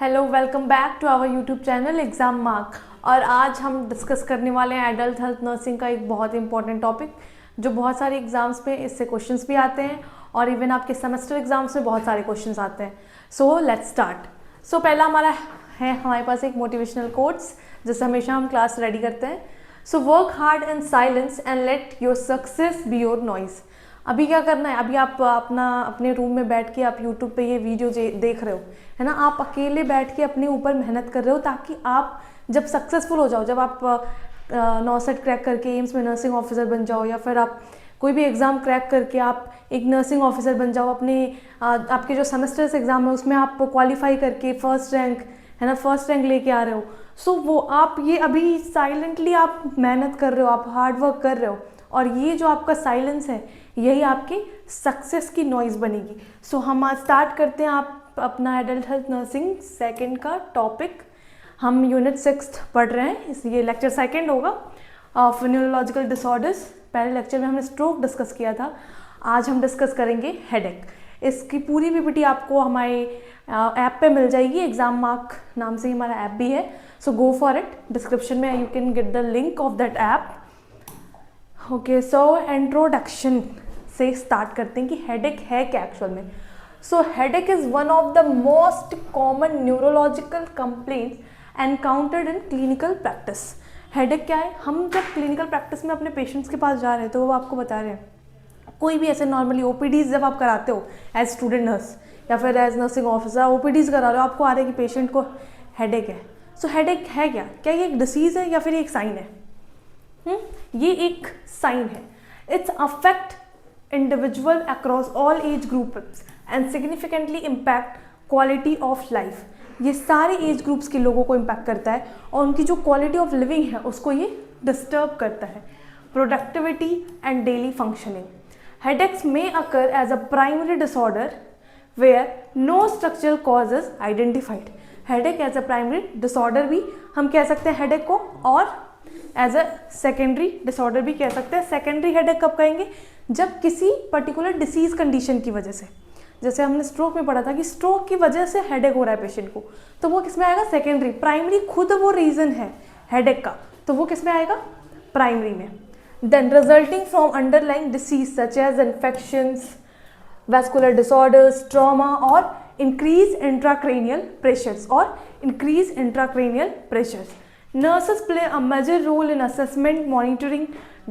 Hello, welcome back to our YouTube channel exam mark. और आज हम डिस्कस करने वाले हैं एडल्ट हेल्थ नर्सिंग का एक बहुत इंपॉर्टेंट टॉपिक जो बहुत सारे एग्जाम्स पे इससे क्वेश्चंस भी आते हैं और इवन आपके सेमेस्टर एग्जाम्स में बहुत सारे क्वेश्चंस आते हैं। So let's start. सो पहला हमारे पास एक मोटिवेशनल कोट्स जिससे हमेशा हम क्लास रेडी करते हैं। So work hard in silence and let your success be your noise. अभी क्या करना है, अभी आप अपने रूम में बैठ के आप यूट्यूब पे ये वीडियो देख रहे हो, है ना। आप अकेले बैठ के अपने ऊपर मेहनत कर रहे हो ताकि आप जब सक्सेसफुल हो जाओ, जब आप नॉसेट क्रैक करके एम्स में नर्सिंग ऑफिसर बन जाओ या फिर आप कोई भी एग्ज़ाम क्रैक करके आप एक नर्सिंग ऑफिसर बन जाओ, आपके जो सेमेस्टर्स एग्ज़ाम है उसमें आप क्वालिफाई करके फर्स्ट रैंक, है ना, फर्स्ट रैंक लेके आ रहे हो। सो वो आप ये अभी साइलेंटली आप मेहनत कर रहे हो, आप हार्ड वर्क कर रहे हो और ये जो आपका साइलेंस है यही आपकी सक्सेस की नॉइज़ बनेगी। सो हम आज स्टार्ट करते हैं आप अपना एडल्ट हेल्थ नर्सिंग सेकंड का टॉपिक। हम यूनिट 6 पढ़ रहे हैं, इसलिए लेक्चर सेकंड होगा ऑफ न्यूरोलॉजिकल डिसऑर्डर्स। पहले लेक्चर में हमने स्ट्रोक डिस्कस किया था, आज हम डिस्कस करेंगे हेडेक। इसकी पूरी पीपीटी आपको हमारे ऐप पे मिल जाएगी, एग्जाम मार्क नाम से ही हमारा ऐप भी है। So go for it, description में you can get the link of that app. Okay, so introduction से स्टार्ट करते हैं कि हेडेक है क्या एक्चुअल में। So headache is one of the most common neurological complaints encountered in clinical practice. Headache क्या है, हम जब क्लिनिकल प्रैक्टिस में अपने पेशेंट्स के पास जा रहे हैं तो वो आपको बता रहे हैं, कोई भी ऐसे नॉर्मली ओपीडीज जब आप कराते हो एज स्टूडेंट नर्स या फिर एज नर्सिंग ऑफिसर, ओपीडीज करा रहे हो, आपको आ रहा है कि पेशेंट को हेडेक है। सो हेडेक है क्या, क्या ये एक डिसीज़ है या फिर एक साइन है? ये एक साइन है। It's affect individual across all age groups and significantly impact quality of life. ये सारे एज ग्रुप्स के लोगों को इम्पैक्ट करता है और उनकी जो क्वालिटी ऑफ लिविंग है उसको ये डिस्टर्ब करता है, productivity and daily functioning. Headaches में occur as a primary disorder where no structural cause is identified. Headache as a primary disorder भी हम कह सकते हैं हेडेक को, और एज अ सेकेंडरी डिसऑर्डर भी कह सकते हैं। सेकेंडरी हेडेक कब कहेंगे, जब किसी पर्टिकुलर डिसीज कंडीशन की वजह से, जैसे हमने स्ट्रोक में पढ़ा था कि स्ट्रोक की वजह से हेडेक हो रहा है पेशेंट को, तो वो किस में आएगा, सेकेंडरी। प्राइमरी खुद वो रीजन है हेडेक का, तो वो किस में आएगा, प्राइमरी में। Then resulting from underlying disease such as infections, vascular disorders, trauma और increase intracranial pressures Nurses play a major role in assessment, monitoring,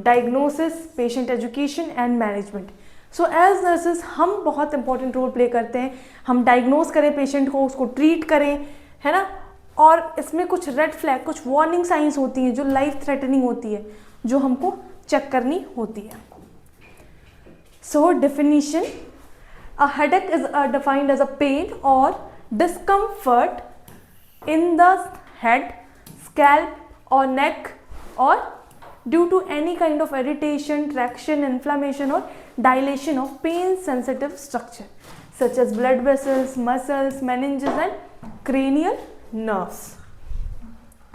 diagnosis, patient education and management. So as nurses हम बहुत important role play करते हैं। हम diagnose करें patient को, उसको treat करें, है ना। और इसमें कुछ रेड फ्लैग, कुछ वार्निंग साइंस होती हैं जो लाइफ थ्रेटनिंग होती है, जो हमको चेक करनी होती है। So definition, a headache is defined as a pain or discomfort in the head, scalp or neck or due to any kind of irritation, traction, inflammation or dilation of pain sensitive structure such as blood vessels, muscles, meninges and cranial nerves.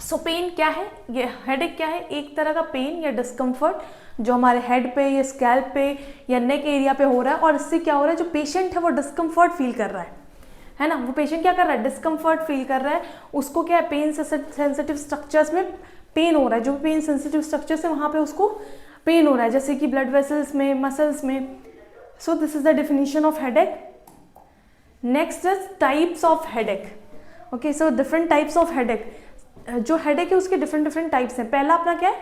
So pain क्या है, ये headache क्या है, एक तरह का pen या discomfort जो हमारे हेड पे या स्कैल्प पे या नेक एरिया पे हो रहा है। और इससे क्या हो रहा है, जो पेशेंट है वो डिस्कम्फर्ट फील कर रहा है ना। वो पेशेंट क्या कर रहा है, डिस्कम्फर्ट फील कर रहा है। उसको क्या है, पेन सेंसिटिव स्ट्रक्चर्स में पेन हो रहा है, जो पेन सेंसिटिव स्ट्रक्चर्स है वहाँ पे उसको पेन हो रहा है, जैसे कि ब्लड वेसल्स में, मसल्स में। So this is the definition of headache. Next is types of headache. Okay, so different types of headache. जो हेडेक है उसके डिफरेंट टाइप्स हैं। पहला अपना क्या है,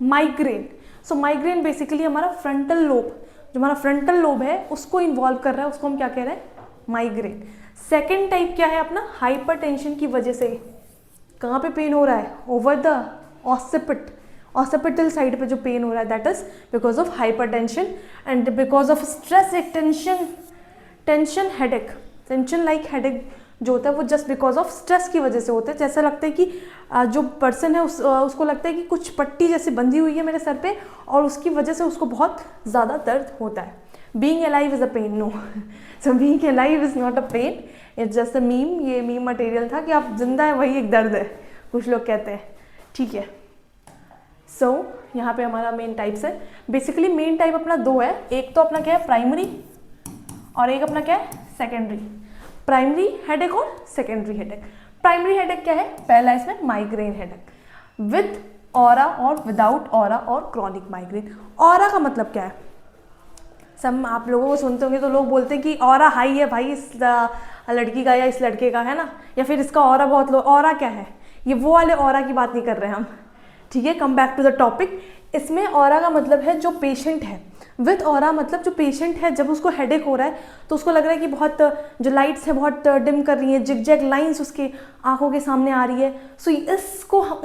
माइग्रेन। सो माइग्रेन बेसिकली हमारा फ्रंटल लोब, जो हमारा फ्रंटल लोब है उसको इन्वॉल्व कर रहा है, उसको हम क्या कह रहे हैं, माइग्रेन। सेकेंड टाइप क्या है अपना, हाइपरटेंशन की वजह से। कहाँ पे पेन हो रहा है, ओवर द ऑसिपिटल साइड पे जो पेन हो रहा है, that is because of hypertension and because of stress. एक tension headache, tension like headache जो होता है वो जस्ट बिकॉज ऑफ स्ट्रेस की वजह से होता है। जैसा लगता है कि जो पर्सन है उसको लगता है कि कुछ पट्टी जैसे बंधी हुई है मेरे सर पे और उसकी वजह से उसको बहुत ज़्यादा दर्द होता है। Being alive is a pain, no. So being alive is not a pain, it's just a meme. ये मीम मटेरियल था कि आप जिंदा है वही एक दर्द है, कुछ लोग कहते हैं, ठीक है। सो यहाँ पे हमारा मेन टाइप्स है। बेसिकली मेन टाइप अपना दो है, एक तो अपना क्या है प्राइमरी और एक अपना क्या है सेकेंडरी। प्राइमरी हेडेक और सेकेंडरी हेडेक। प्राइमरी हेडेक क्या है, पहला इसमें माइग्रेन हेडेक विद ऑरा और विदाउट ऑरा और क्रॉनिक माइग्रेन। ऑरा का मतलब क्या है, सब आप लोगों को सुनते होंगे तो लोग बोलते हैं कि ऑरा हाई है भाई इस लड़की का या इस लड़के का, है ना, या फिर इसका ऑरा बहुत लो। ऑरा क्या है, ये वो वाले ऑरा की बात नहीं कर रहे हैं हम, ठीक है। Come back to the topic. इसमें ऑरा का मतलब है जो पेशेंट है, विद ऑरा मतलब जो पेशेंट है जब उसको हेडेक हो रहा है तो उसको लग रहा है कि बहुत जो लाइट्स है बहुत डिम कर रही है, जिगजैग लाइंस उसके आंखों के सामने आ रही है, सो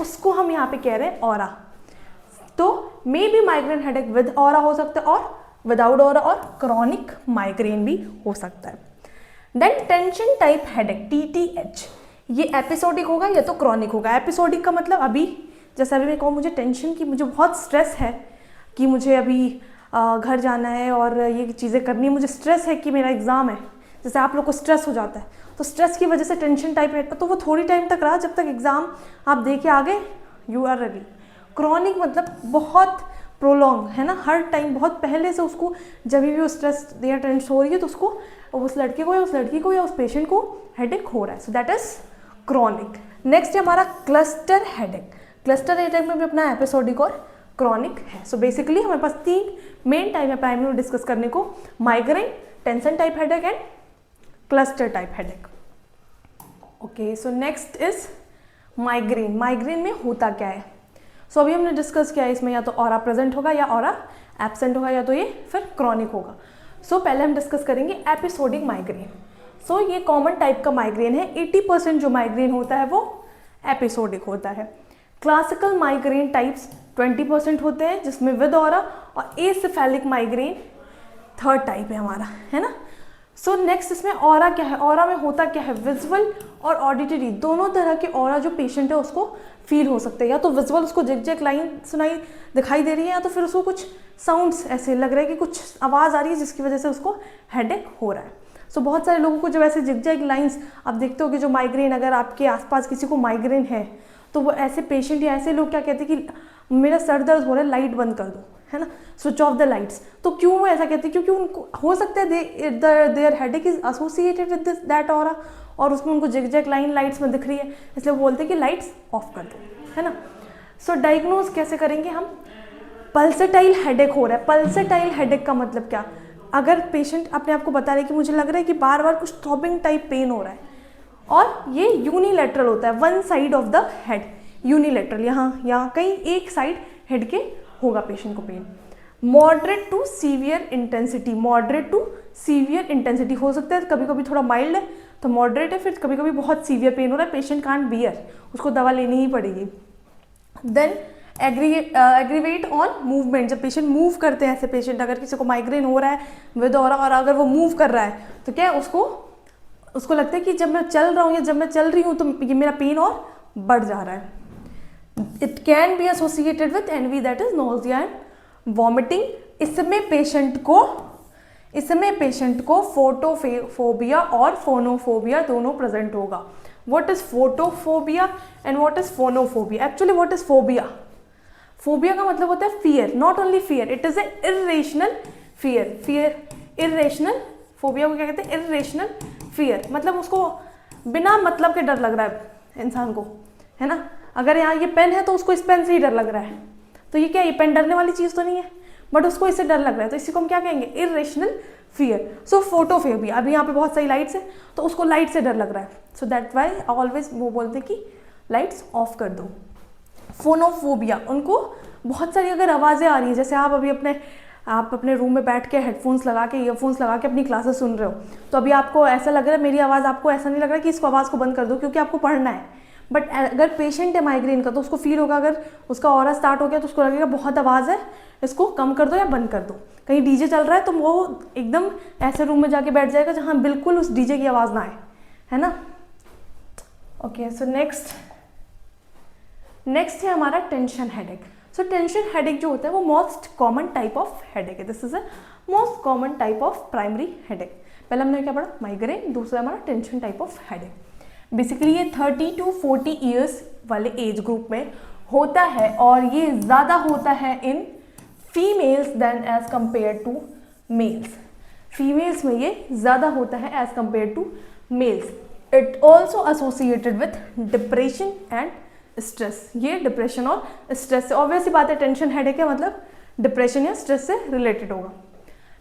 उसको हम यहाँ पे कह रहे हैं ऑरा। तो maybe migraine headache with aura हो सकता है और विदाउट ऑरा और क्रॉनिक माइग्रेन भी हो सकता है। Then tension type headache TTH, ये एपिसोडिक होगा या तो क्रॉनिक होगा। एपिसोडिक का मतलब अभी जैसे अभी मैं कहूँ मुझे टेंशन की, मुझे बहुत स्ट्रेस है कि मुझे अभी घर जाना है और ये चीज़ें करनी है, मुझे स्ट्रेस है कि मेरा एग्ज़ाम है, जैसे आप लोग को स्ट्रेस हो जाता है तो स्ट्रेस की वजह से टेंशन टाइप है, तो वो थोड़ी टाइम तक रहा जब तक एग्ज़ाम आप दे के आगे यू आर रेडी। क्रॉनिक मतलब बहुत प्रोलॉन्ग, है ना, हर टाइम बहुत पहले से उसको जब भी वो स्ट्रेस या टेंशन हो रही है तो उसको उस लड़के को या उस लड़की को या उस पेशेंट को हेडेक हो रहा है, so that is chronic. Next है हमारा क्लस्टर हेडेक। क्लस्टर हेडेक में भी अपना एपिसोडिक और क्रॉनिक है। सो बेसिकली हमारे पास 3 मेन टाइप है प्राइमरी में डिस्कस करने को, migraine, tension type headache and cluster type headache. Okay, so next is migraine. Migraine में होता क्या है, सो अभी हमने डिस्कस किया है इसमें या तो ऑरा प्रेजेंट होगा या ऑरा एब्सेंट होगा या तो ये फिर क्रॉनिक होगा। सो पहले हम डिस्कस करेंगे एपिसोडिक माइग्रेन। सो ये कॉमन टाइप का माइग्रेन है, 80% जो माइग्रेन होता है वो एपिसोडिक होता है। क्लासिकल माइग्रेन टाइप्स 20% होते हैं जिसमें विद ऑरा, और एसिफेलिक माइग्रेन थर्ड टाइप है हमारा, है ना। सो नेक्स्ट इसमें ऑरा क्या है, ऑरा में होता क्या है, विजुअल और ऑडिटरी दोनों तरह के ऑरा जो पेशेंट है उसको फील हो सकते हैं, या तो विजुअल उसको जिगजैग लाइन दिखाई दे रही है या तो फिर उसको कुछ साउंड्स ऐसे लग रहा है कि कुछ आवाज़ आ रही है जिसकी वजह से उसको हेडेक हो रहा है। सो बहुत सारे लोगों को जब ऐसे जिगजैग लाइंस आप देखते हो कि जो माइग्रेन, अगर आपके आसपास किसी को माइग्रेन है तो वो ऐसे पेशेंट या ऐसे लोग क्या कहते हैं कि मेरा सर दर्द हो रहा है, लाइट बंद कर दो, है ना, स्विच ऑफ द लाइट्स। तो क्यों वो ऐसा कहते हैं, क्योंकि उनको हो सकता है there headache is associated with this that aura, और उसमें उनको जिगजैग लाइन लाइट्स में दिख रही है, इसलिए वो बोलते हैं कि लाइट्स ऑफ कर दो, है ना। सो डायग्नोज कैसे करेंगे हम, पल्सेटाइल हेडेक हो रहा है। पल्सेटाइल हेडेक का मतलब क्या, अगर पेशेंट अपने आप को बता रहे हैं कि मुझे लग रहा है कि बार बार कुछ थ्रॉबिंग टाइप पेन हो रहा है, और ये यूनिलैटरल होता है, one side of the head, unilateral, यहाँ कहीं एक साइड हेड के होगा पेशेंट को pain. Moderate to severe intensity, moderate to severe intensity हो सकता है, कभी कभी थोड़ा माइल्ड है तो मॉडरेट है, फिर कभी कभी बहुत सीवियर पेन हो रहा है, पेशेंट कांट बियर, उसको दवा लेनी ही पड़ेगी। देन एग्रीवेट ऑन मूवमेंट, जब पेशेंट मूव करते हैं, ऐसे पेशेंट अगर किसी को माइग्रेन हो रहा है विद ऑरा और अगर वो मूव कर रहा है तो क्या है, उसको लगता है कि जब मैं चल रहा हूँ या जब मैं चल रही हूँ तो ये मेरा पेन और बढ़ जा रहा है। It can be associated with NV, that is nausea and vomiting. इसमें पेशेंट को फोटोफोबिया और फोनोफोबिया दोनों प्रेजेंट होगा। What is photophobia and what is phonophobia, actually what is phobia, phobia का मतलब होता है fear, not only fear, it is a irrational fear, irrational, phobia को क्या कहते हैं, इर्रेशनल फियर, मतलब उसको बिना मतलब के डर लग रहा है इंसान को, है ना। अगर यहाँ ये पेन है तो उसको इस पेन से ही डर लग रहा है, तो ये क्या है, ये पेन डरने वाली चीज़ तो नहीं है, बट उसको इससे डर लग रहा है, तो इसी को हम क्या कहेंगे, इर्रेशनल फियर। सो फोटोफोबिया, अभी यहाँ पे बहुत सारी लाइट्स है तो उसको लाइट से डर लग रहा है, सो दैट वाई ऑलवेज वो बोलते हैं कि लाइट्स ऑफ कर दो। फोनोफोबिया, उनको बहुत सारी अगर आवाज़ें आ रही हैं, जैसे आप अपने रूम में बैठ के हेडफोन्स लगा के, ईयरफोन्स लगा के अपनी क्लासेस सुन रहे हो, तो अभी आपको ऐसा लग रहा है मेरी आवाज़, आपको ऐसा नहीं लग रहा कि इसको आवाज़ को बंद कर दो क्योंकि आपको पढ़ना है, बट अगर पेशेंट है माइग्रेन का तो उसको फील होगा, अगर उसका ऑरा स्टार्ट हो गया तो उसको लगेगा बहुत आवाज़ है, इसको कम कर दो या बंद कर दो। कहीं डीजे चल रहा है तो वो एकदम ऐसे रूम में जाके बैठ जाएगा जहाँ बिल्कुल उस डीजे की आवाज़ ना आए, है ना। ओके, सो नेक्स्ट है हमारा tension headache. So tension headache जो होता है वो most common type of headache है, this is a most common type of primary headache. पहले हमने क्या पढ़ा, माइग्रेन, दूसरा हमारा tension type of headache. Basically ये 30 to 40 ईयर्स वाले एज ग्रुप में होता है और ये ज़्यादा होता है in females than as compare to males. Females में ये ज़्यादा होता है as compare to males. It also associated with depression and stress. ये डिप्रेशन और स्ट्रेस से, ऑब्वियसली बात है, टेंशन हेडेक है मतलब डिप्रेशन या स्ट्रेस से रिलेटेड होगा।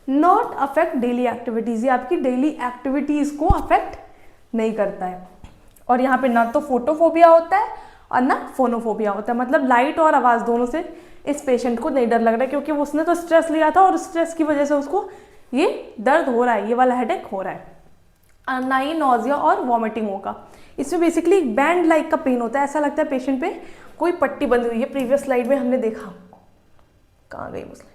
नॉट अफेक्ट डेली एक्टिविटीज, ये आपकी डेली एक्टिविटीज को अफेक्ट नहीं करता है। और यहाँ पे ना तो फोटोफोबिया होता है और ना फोनोफोबिया होता है, मतलब लाइट और आवाज़ दोनों से इस पेशेंट को नहीं डर लग रहा है, क्योंकि उसने तो स्ट्रेस लिया था और स्ट्रेस की वजह से उसको ये दर्द हो रहा है, ये वाला हेडेक हो रहा है। ना ही नोजिया और वॉमिटिंग होगा। इसमें बेसिकली बैंड लाइक का पेन होता है, ऐसा लगता है पेशेंट पे कोई पट्टी बंधी हुई है। प्रीवियस स्लाइड में हमने देखा, कहाँ गई वो स्लाइड,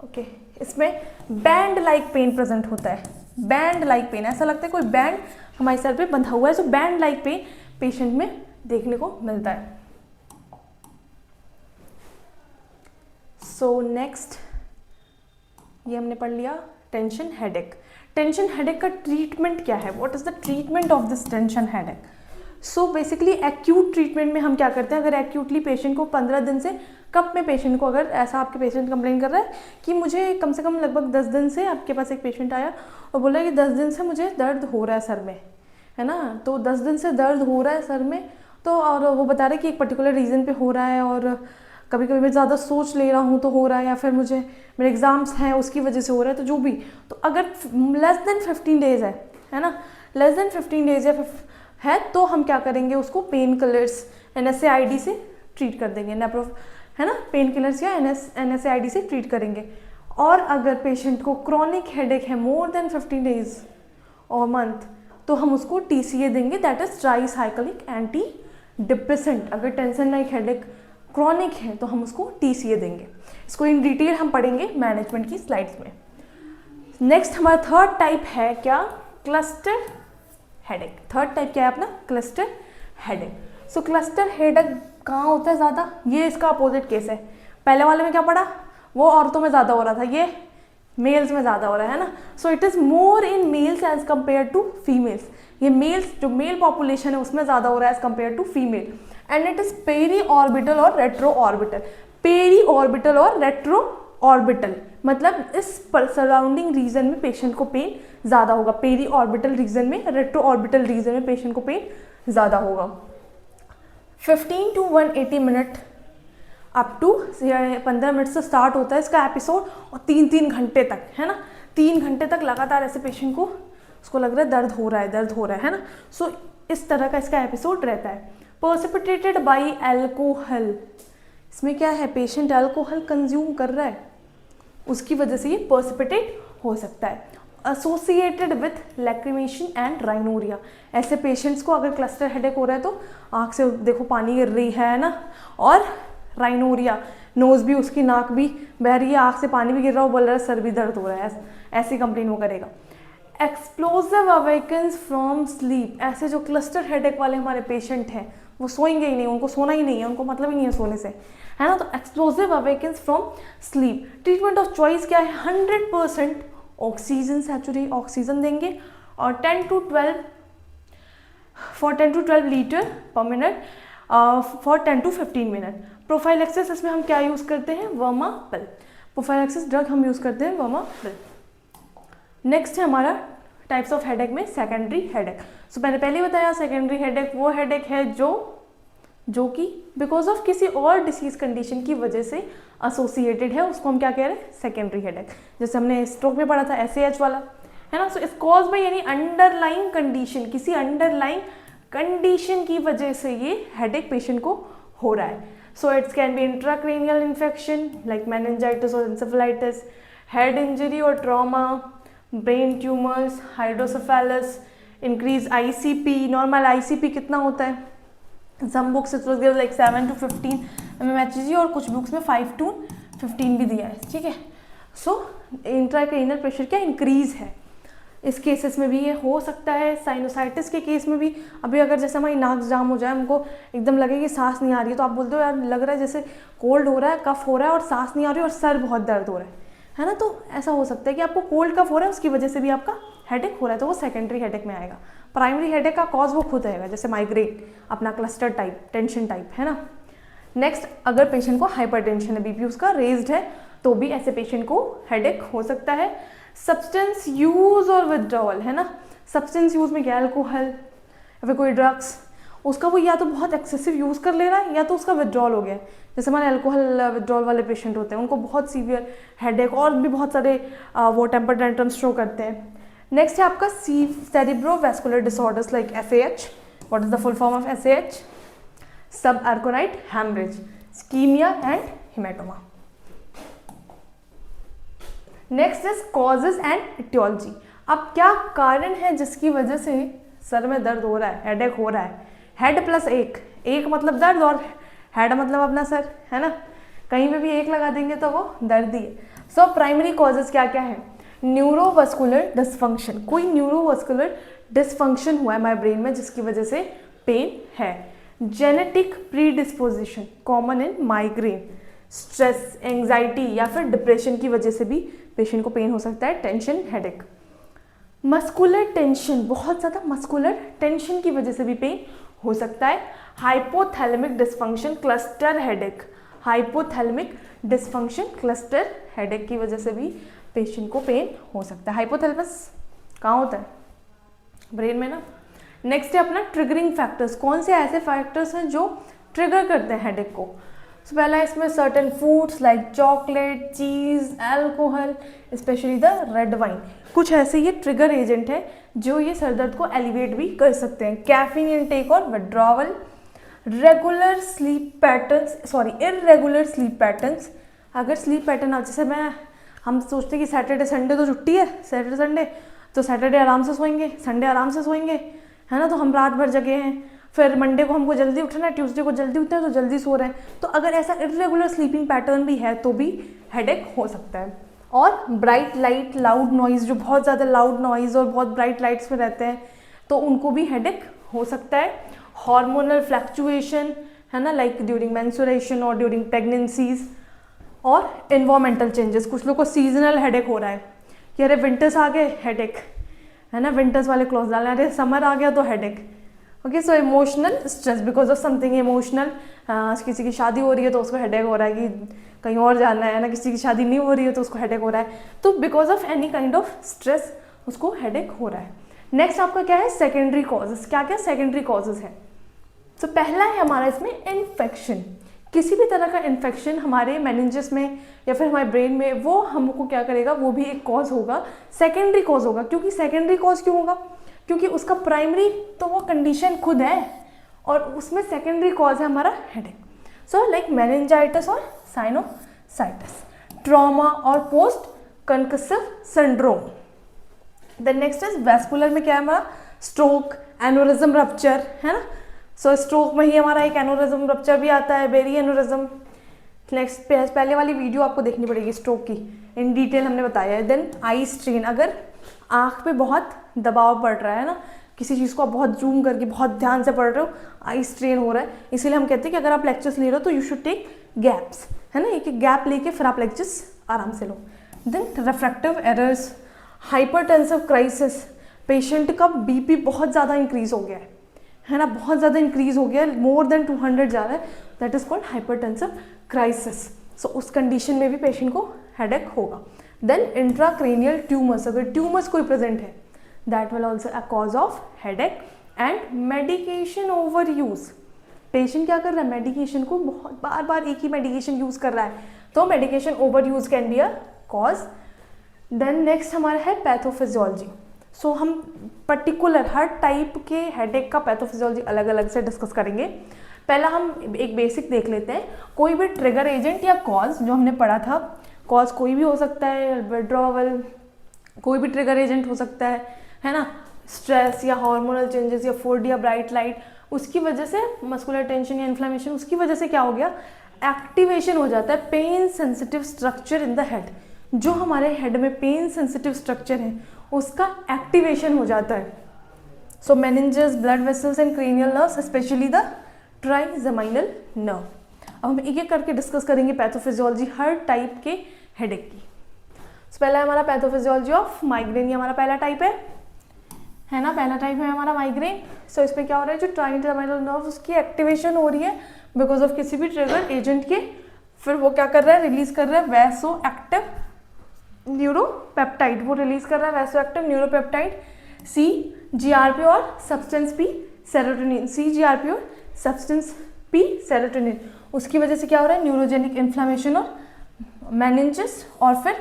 ओके, इसमें बैंड लाइक पेन प्रेजेंट होता है। बैंड लाइक पेन, ऐसा लगता है कोई बैंड हमारे सर पे बंधा हुआ है। सो बैंड लाइक पेन पेशेंट में देखने को मिलता है। सो नेक्स्ट ये हमने पढ़ लिया टेंशन हेडेक। टेंशन हेडेक का ट्रीटमेंट क्या है, what is the treatment of this tension headache. So basically acute treatment में हम क्या करते हैं, अगर एक्यूटली पेशेंट को 15 दिन से कब में पेशेंट को, अगर ऐसा आपके पेशेंट कंप्लेन कर रहा है कि मुझे कम से कम लगभग 10 दिन से, आपके पास एक पेशेंट आया और बोला कि 10 दिन से मुझे दर्द हो रहा है सर में, है ना, तो 10 दिन से दर्द हो रहा है सर में, तो और वो बता रहे कि एक पर्टिकुलर रीज़न पे हो रहा है और कभी कभी मैं ज़्यादा सोच ले रहा हूँ तो हो रहा है, या फिर मुझे मेरे एग्ज़ाम्स हैं उसकी वजह से हो रहा है, तो जो भी, तो अगर लेस देन 15 डेज़ है ना, लेस देन 15 डेज़ है तो हम क्या करेंगे, उसको पेन किलर्स NSAID से ट्रीट कर देंगे, है ना, पेन किलर्स या NSAID से ट्रीट करेंगे। और अगर पेशेंट को क्रॉनिक हेडेक है मोर देन 15 डेज और मंथ, तो हम उसको TCA देंगे, that is tricyclic anti depressant. अगर टेंशन लाइक हेडेक क्रॉनिक है तो हम उसको TCA देंगे। इसको इन डिटेल हम पढ़ेंगे मैनेजमेंट की स्लाइड्स में। नेक्स्ट हमारा थर्ड टाइप है क्या, क्लस्टर हेडेक। थर्ड टाइप क्या है अपना, क्लस्टर हेडेक। सो क्लस्टर हेडेक कहाँ होता है ज़्यादा, ये इसका अपोजिट केस है। पहले वाले में क्या पढ़ा, वो औरतों में ज़्यादा हो रहा था, ये मेल्स में ज़्यादा हो रहा है ना। So it is more in males as compare to females. ये मेल्स, जो मेल पॉपुलेशन है उसमें ज़्यादा हो रहा है as compare to female. And it is peri orbital और रेट्रो ऑर्बिटल। पेरी ऑर्बिटल और रेट्रो ऑर्बिटल मतलब इस सराउंडिंग रीजन में पेशेंट को पेन ज़्यादा होगा। पेरी ऑर्बिटल रीजन में, रेट्रो ऑर्बिटल रीजन में पेशेंट को पेन ज़्यादा होगा। 15 to 180 minute up to 15 minute से स्टार्ट होता है इसका एपिसोड और 3-3 घंटे तक, है ना, 3 घंटे तक लगातार ऐसे पेशेंट को उसको लग रहा है दर्द हो रहा है ना। सो इस तरह का इसका एपिसोड रहता है। पर्सिपिटेटेड बाई एल्कोहल, इसमें क्या है, पेशेंट अल्कोहल कंज्यूम कर रहा है, उसकी वजह से ये पर्सिपिटेट हो सकता है। Associated with lacrimation and rhinorrhoea, ऐसे पेशेंट्स को अगर क्लस्टर हेडेक हो रहा है तो आँख से देखो पानी गिर रही है ना, और राइनोरिया, नोज़ भी उसकी, नाक भी बह रही है, आँख से पानी भी गिर रहा हो, बोल रहा है सर भी दर्द हो रहा है, ऐसी कंप्लेन वो करेगा। एक्सप्लोसिव अवेकन्स फ्रॉम स्लीप, ऐसे जो क्लस्टर हेडेक वाले हमारे पेशेंट हैं वो सोएंगे ही नहीं, उनको सोना ही नहीं है, उनको मतलब ही नहीं है सोने से, है ना। तो explosive awakens from sleep. Treatment of choice क्या है, 100% ऑक्सीजन, सैचुरेटेड ऑक्सीजन देंगे और 10 to 12 लीटर पर minute for 10 to 15 minute. Prophylaxis, इसमें हम क्या यूज़ करते हैं, वर्मापिल। प्रोफाइलैक्सिस ड्रग हम यूज़ करते हैं वर्मापिल। नेक्स्ट है हमारा टाइप्स ऑफ हेडेक में सेकेंडरी हेडेक। सो मैंने पहले बताया सेकेंडरी हेडेक वो हेडेक है जो कि बिकॉज ऑफ किसी और डिसीज कंडीशन की वजह से एसोसिएटेड है, उसको हम क्या कह रहे हैं, सेकेंडरी हेडेक। जैसे हमने स्ट्रोक में पढ़ा था SAH वाला, है ना। सो इस कॉज बाय यानी अंडरलाइंग कंडीशन, किसी अंडरलाइंग कंडीशन की वजह से ये हेडेक पेशेंट को हो रहा है। So it's can be intracranial infection like meningitis और एंसेफेलाइटिस, हेड इंजरी और trauma, brain tumours, hydrocephalus, increase ICP। Normal ICP कितना होता है, some books it was given like 7 to 15 mmHg और कुछ बुक्स में 5 to 15 भी दिया है, ठीक है। सो इंट्राक्रेनियल प्रेशर क्या इंक्रीज है, इस केसेस में भी ये हो सकता है। साइनोसाइटिस के केस में भी, अभी अगर जैसे हमारी नाक जाम हो जाए, हमको एकदम लगे कि सांस नहीं आ रही है, तो आप बोलते हो यार लग रहा है जैसे कोल्ड हो रहा है, कफ हो रहा है और सांस नहीं आ रही है और सर बहुत दर्द हो रहा है ना। तो ऐसा हो सकता है कि आपको कोल्ड कफ हो रहा है, उसकी वजह से भी आपका हेडेक हो रहा है, तो वो सेकेंडरी हेडेक में आएगा। प्राइमरी हेडेक का कॉज वो खुद रहेगा, जैसे माइग्रेन, अपना क्लस्टर टाइप, टेंशन टाइप, है ना। नेक्स्ट, अगर पेशेंट को हाइपरटेंशन है, BP उसका रेज्ड है, तो भी ऐसे पेशेंट को हेडेक हो सकता है। सब्सटेंस यूज और विथड्रॉवल, है ना। सब्सटेंस यूज़ में क्या, अल्कोहल या फिर कोई ड्रग्स, उसका वो या तो बहुत एक्सेसिव यूज़ कर ले रहा है या तो उसका विड्रॉल हो गया है। जैसे हमारे अल्कोहल विड्रॉल वाले पेशेंट होते हैं, उनको बहुत सीवियर हेडेक और भी बहुत सारे वो टेम्पर टेंट्रम्स शो करते हैं। नेक्स्ट है आपका cerebrovascular disorders like SAH। What is the full form of SAH? Sub arachnoid haemorrhage, ischaemia and haematoma. Next is causes and aetiology. अब क्या कारण है जिसकी वजह से सर में दर्द हो रहा है, हेडेक हो रहा है? हेड प्लस एक मतलब दर्द और हेड मतलब अपना सर, है ना? कहीं पे भी एक लगा देंगे तो वो दर्द ही है। सो प्राइमरी कॉजेज क्या क्या है? न्यूरोवस्कुलर डिसफंक्शन, कोई न्यूरोवस्कुलर डिसफंक्शन हुआ है हमारे ब्रेन में जिसकी वजह से पेन है। Genetic predisposition common in migraine, stress, anxiety या फिर डिप्रेशन की वजह से भी पेशेंट को पेन हो सकता है, टेंशन, हेडेक। मस्कुलर टेंशन, बहुत ज़्यादा मस्कुलर टेंशन की वजह से भी पेन हो सकता है। Hypothalamic dysfunction cluster headache, hypothalamic dysfunction cluster headache की वजह से भी पेशेंट को पेन हो सकता है। हाइपोथैलेमस कहाँ होता है? ब्रेन में ना। नेक्स्ट है अपना ट्रिगरिंग फैक्टर्स, कौन से ऐसे फैक्टर्स हैं जो ट्रिगर करते हैं हेडेक को? तो पहला इसमें certain foods like chocolate, cheese, alcohol, specially the red wine, कुछ ऐसे ये ट्रिगर एजेंट है जो ये सरदर्द को एलिवेट भी कर सकते हैं। कैफीन इनटेक और withdrawal, regular sleep patterns, irregular sleep patterns. अगर स्लीप पैटर्न आप जैसे हम सोचते हैं कि सैटरडे संडे तो छुट्टी है, सैटरडे संडे तो सैटरडे आराम से सोएंगे, संडे आराम से सोएंगे, है ना? तो हम रात भर जगे हैं, फिर मंडे को हमको जल्दी उठना है, ट्यूसडे को जल्दी उठना है तो जल्दी सो रहे हैं। तो अगर ऐसा इर्रेगुलर स्लीपिंग पैटर्न भी है तो भी हेडेक हो सकता है। और ब्राइट लाइट, लाउड नॉइज़, जो बहुत ज़्यादा लाउड नॉइज़ और बहुत ब्राइट लाइट्स में रहते हैं तो उनको भी हेडेक हो सकता है। हार्मोनल फ्लक्चुएशन, है ना, लाइक ड्यूरिंग मेंस्ट्रुएशन और ड्यूरिंग प्रेगनेंसीज। और एनवायरमेंटल चेंजेस, कुछ लोग को सीजनल हेडेक हो रहा है कि अरे विंटर्स आ गए, हेडेक, है ना, विंटर्स वाले क्लॉथ्स डालना, अरे समर आ गया तो headache. Okay, so emotional stress because of something emotional, किसी की शादी हो रही है तो उसको हेडेक हो रहा है कि कहीं और जाना है ना, किसी की शादी नहीं हो रही है तो उसको हेडेक हो रहा है। तो because of any kind of stress उसको हेडेक हो रहा है। नेक्स्ट आपका क्या है? Secondary causes. क्या क्या सेकेंडरी कॉजेज है? तो पहला है हमारा इसमें इन्फेक्शन, किसी भी तरह का इन्फेक्शन हमारे मेनिंजेस में या फिर हमारे ब्रेन में, वो हमको क्या करेगा, वो भी एक कॉज होगा, सेकेंडरी कॉज होगा। क्योंकि सेकेंडरी कॉज क्यों होगा? क्योंकि उसका प्राइमरी तो वो कंडीशन खुद है और उसमें सेकेंडरी कॉज है हमारा हेडेक। सो लाइक मेनिंजाइटिस और साइनोसाइटिस, ट्रॉमा और post concussive syndrome. Then next is vascular में क्या है हमारा? स्ट्रोक, एनोरिज्म, रप्चर, है ना? सो स्ट्रोक में ही हमारा एक एनोरिज्म रप्चर भी आता है, बेरी एनोरिज्म। नेक्स्ट पहले वाली वीडियो आपको देखनी पड़ेगी स्ट्रोक की, इन डिटेल हमने बताया है। देन आई स्ट्रेन, अगर आँख पे बहुत दबाव पड़ रहा है ना, किसी चीज़ को आप बहुत जूम करके बहुत ध्यान से पढ़ रहे हो, आई स्ट्रेन हो रहा है, इसीलिए हम कहते हैं कि अगर आप लेक्चर्स ले रहे हो तो यू शुड टेक गैप्स, है ना, एक गैप लेके फिर आप लेक्चर्स आराम से लो। Then refractive errors, hypertensive crisis, patient का बीपी बहुत ज़्यादा इंक्रीज हो गया है ना, बहुत ज़्यादा इंक्रीज हो गया है, मोर देन 200 जा रहा है, that is called hypertensive crisis. So उस कंडीशन में भी पेशेंट को हेडेक होगा। देन इंट्राक्रेनियल ट्यूमर्स, अगर ट्यूमर्स कोई प्रेजेंट है, that will also a cause of headache. And medication over use, patient क्या कर रहा है, मेडिकेशन को बहुत बार बार एक ही मेडिकेशन यूज कर रहा है, तो medication over use can be a cause. Then next हमारा है पैथोफिजियोलॉजी। सो हम पर्टिकुलर हर टाइप के हेडेक का पैथोफिजियोलॉजी अलग अलग से डिस्कस करेंगे। पहला हम एक बेसिक देख लेते हैं, कोई भी ट्रिगर एजेंट या कॉज, जो हमने पढ़ा था, कॉज कोई भी हो सकता है, विड्रॉवल कोई भी ट्रिगर एजेंट हो सकता है ना, स्ट्रेस या हार्मोनल चेंजेस या फूड या ब्राइट लाइट, उसकी वजह से मस्कुलर टेंशन या इन्फ्लेमेशन, उसकी वजह से क्या हो गया, एक्टिवेशन हो जाता है pain sensitive structure in the head. जो हमारे हेड में पेन सेंसिटिव स्ट्रक्चर है उसका एक्टिवेशन हो जाता है। So meninges, blood vessels and cranial nerves, specially the trigeminal nerve. अब हम एक एक करके डिस्कस करेंगे पैथोफिजियोलॉजी हर टाइप के हेडेक की। So, पहला है हमारा पैथोफिजियोलॉजी ऑफ माइग्रेन, ये हमारा पहला टाइप है ना, पहला टाइप है हमारा माइग्रेन। सो इस पर क्या हो रहा है, जो ट्राइजेमिनल नर्व उसकी एक्टिवेशन हो रही है बिकॉज ऑफ किसी भी ट्रिगर एजेंट के, फिर वो क्या कर रहा है, रिलीज कर रहा है वैसो एक्टिव न्यूरोपेप्टाइड, वो रिलीज कर रहा है वैसो एक्टिव न्यूरोपेप्टाइड, सी जीआरपी और सब्सटेंस पी सेरोटोनिन, सी जीआरपी और सब्सटेंस पी सेरोटोनिन, उसकी वजह से क्या हो रहा है, न्यूरोजेनिक इन्फ्लामेशन और मेनिंजेस, और फिर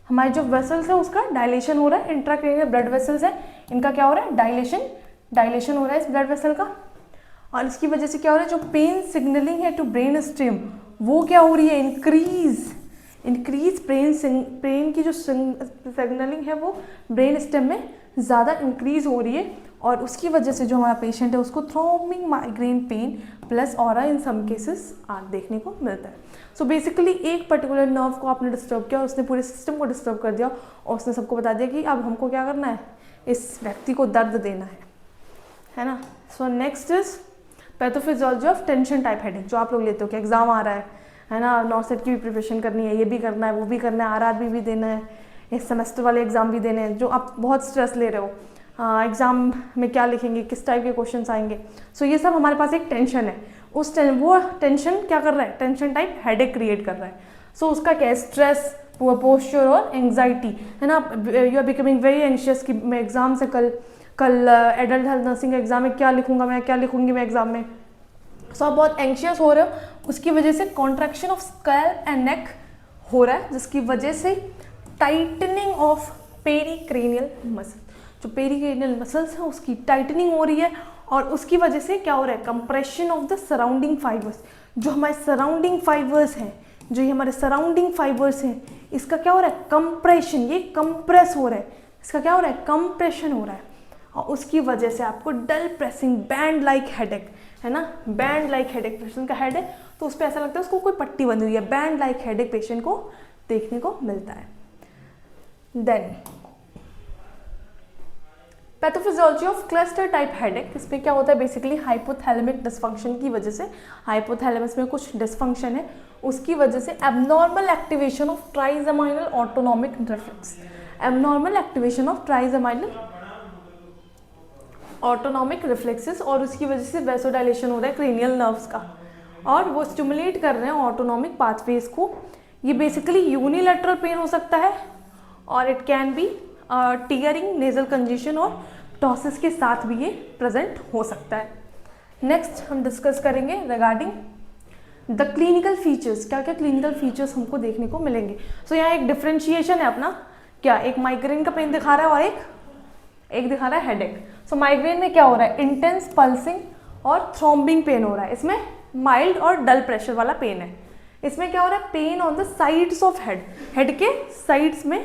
हमारे जो वेसल्स है उसका डायलेशन हो रहा है, इंट्राक्रेनियल ब्लड वेसल्स है, इनका क्या हो रहा है, डायलेशन हो रहा है इस ब्लड वेसल का, और इसकी वजह से क्या हो रहा है, जो पेन सिग्नलिंग है टू ब्रेन स्टेम वो क्या हो रही है, इंक्रीज ब्रेन की जो सिग्नलिंग है वो ब्रेन स्टेम में ज़्यादा इंक्रीज हो रही है, और उसकी वजह से जो हमारा पेशेंट है उसको थ्रोम्बिंग माइग्रेन पेन प्लस ऑरा इन सम केसेस देखने को मिलता है। सो बेसिकली एक पर्टिकुलर नर्व को आपने डिस्टर्ब किया, उसने पूरे सिस्टम को डिस्टर्ब कर दिया और उसने सबको बता दिया कि अब हमको क्या करना है, इस व्यक्ति को दर्द देना है ना। So next is pathophysiology of tension type headache, जो आप लोग लेते हो कि एग्जाम आ रहा है ना, नॉर्सेट की भी प्रिपरेशन करनी है, ये भी करना है, वो भी करना है, आरआरबी भी देना है, इस सेमेस्टर वाले एग्जाम भी देने हैं, जो आप बहुत स्ट्रेस ले रहे हो, एग्जाम में क्या लिखेंगे, किस टाइप के क्वेश्चंस आएंगे, सो ये सब हमारे पास एक टेंशन है, वो टेंशन क्या कर रहा है, टेंशन टाइप हेडेक क्रिएट कर रहा है। सो उसका क्या है, स्ट्रेस, पोस्चर और एंग्जाइटी, है ना, you are becoming very anxious कि मैं एग्जाम से कल एडल्ट हेल्थ नर्सिंग एग्जाम में क्या लिखूंगी मैं एग्जाम में, सो आप बहुत एंशियस हो रहे हो, उसकी वजह से contraction of scalp and neck हो रहा है, जिसकी वजह से टाइटनिंग ऑफ पेरिक्रेनियल मसल, जो पेरिक्रेनियल मसल्स हैं उसकी टाइटनिंग हो रही है, और उसकी वजह से क्या हो रहा है, compression of the surrounding fibres, जो हमारे सराउंडिंग फाइबर्स हैं, इसका क्या हो रहा है, कंप्रेशन, ये कंप्रेस हो रहा है, इसका क्या हो रहा है, कंप्रेशन हो रहा है, और उसकी वजह से आपको डल प्रेसिंग बैंड लाइक हेडेक, है ना, बैंड लाइक हेडेक, पेशेंट का हेड है तो उस पर ऐसा लगता है उसको कोई पट्टी बंधी हुई है, बैंड लाइक हेडेक पेशेंट को देखने को मिलता है। Then pathophysiology of cluster type headache, इसमें क्या होता है, बेसिकली हाइपोथैलेमिक डिसफंक्शन की वजह से, हाइपोथैलेमस में कुछ डिसफंक्शन है, उसकी वजह से abnormal activation of trigeminal autonomic reflex, abnormal activation of trigeminal autonomic reflexes, और उसकी वजह से वैसोडाइलेशन हो रहा है क्रेनियल नर्व्स का, और वो स्टिमुलेट कर रहे हैं ऑटोनॉमिक पाथवेज को। ये बेसिकली यूनिलैटरल पेन हो सकता है, और it can B tearing, nasal congestion और टॉसिस के साथ भी ये प्रेजेंट हो सकता है। नेक्स्ट हम डिस्कस करेंगे रिगार्डिंग द क्लिनिकल फीचर्स, क्या क्या क्लिनिकल फीचर्स हमको देखने को मिलेंगे। सो यहाँ एक डिफ्रेंशिएशन है अपना, क्या एक माइग्रेन का पेन दिखा रहा है और एक दिखा रहा है हेडेक। सो माइग्रेन में क्या हो रहा है, इंटेंस पल्सिंग और थ्रोम्बिंग पेन हो रहा है, इसमें माइल्ड और डल प्रेशर वाला पेन है। इसमें क्या हो रहा है, pain on the sides of head के साइड्स में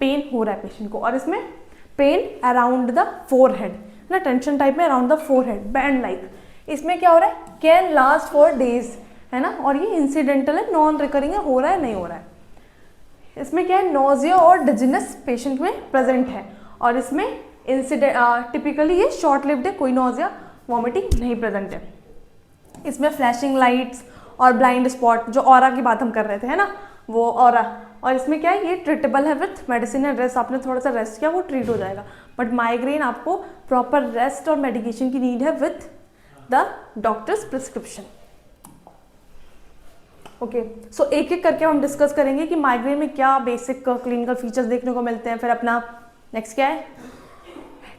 पेन हो रहा है पेशेंट को, और इसमें पेन अराउंड द फोरहेड ना, टेंशन टाइप में around the forehead band like. इसमें क्या हो रहा है, कैन लास्ट फॉर डेज, है ना, और ये इंसिडेंटल है, नॉन रिकरिंग है, हो रहा है नहीं हो रहा है। इसमें क्या है, नोजिया और डिजीनेस पेशेंट में प्रेजेंट है, और इसमें टिपिकली ये शॉर्ट लिव्ड है, कोई नोजिया वॉमिटिंग नहीं प्रेजेंट है। इसमें फ्लैशिंग लाइट्स और ब्लाइंड स्पॉट, जो ऑरा की बात हम कर रहे थे, है ना, वो ऑरा, और इसमें क्या है, ये ट्रीटेबल है विथ मेडिसिन एंड रेस्ट, आपने थोड़ा सा रेस्ट किया वो ट्रीट हो जाएगा, बट माइग्रेन आपको प्रॉपर रेस्ट और मेडिकेशन की नीड है with the doctor's prescription. Okay, so एक एक करके हम डिस्कस करेंगे कि माइग्रेन में क्या बेसिक क्लिनिकल फीचर्स देखने को मिलते हैं, फिर अपना नेक्स्ट क्या है,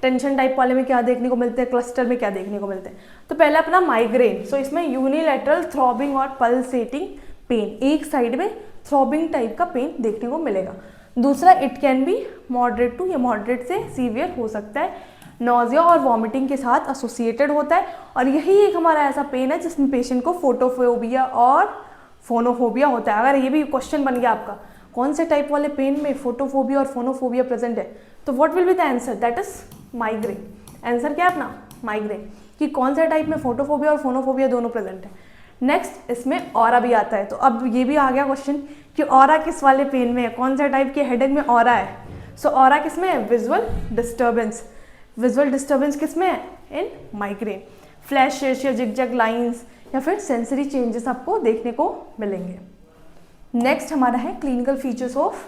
टेंशन टाइप वाले में क्या देखने को मिलते हैं, क्लस्टर में क्या देखने को मिलते हैं। तो पहला अपना माइग्रेन, सो इसमें यूनिलैटरल थ्रॉबिंग और पल्सेटिंग पेन, एक साइड में थ्रॉबिंग टाइप का पेन देखने को मिलेगा। दूसरा, it can be moderate to, या मॉडरेट से सीवियर हो सकता है, नोजिया और वॉमिटिंग के साथ एसोसिएटेड होता है, और यही एक हमारा ऐसा पेन है जिसमें पेशेंट को फोटोफोबिया और फोनोफोबिया होता है। अगर ये भी क्वेश्चन बन गया आपका, कौन से टाइप वाले पेन में फोटोफोबिया और फोनोफोबिया प्रेजेंट है, तो what will be the answer, that is migraine. Answer क्या है अपना, माइग्रेन, कि कौन से टाइप में फोटोफोबिया और फोनोफोबिया दोनों प्रेजेंट है। नेक्स्ट, इसमें ऑरा भी आता है, तो अब ये भी आ गया क्वेश्चन कि ऑरा किस वाले पेन में है, कौन सा टाइप के हेडेक में ऑरा है। सो ऑरा किस में है, विजुअल डिस्टर्बेंस, विजुअल डिस्टर्बेंस किस में है, इन माइग्रेन। फ्लैशेस या जिगजैग लाइंस या फिर सेंसरी चेंजेस आपको देखने को मिलेंगे। नेक्स्ट हमारा है clinical features of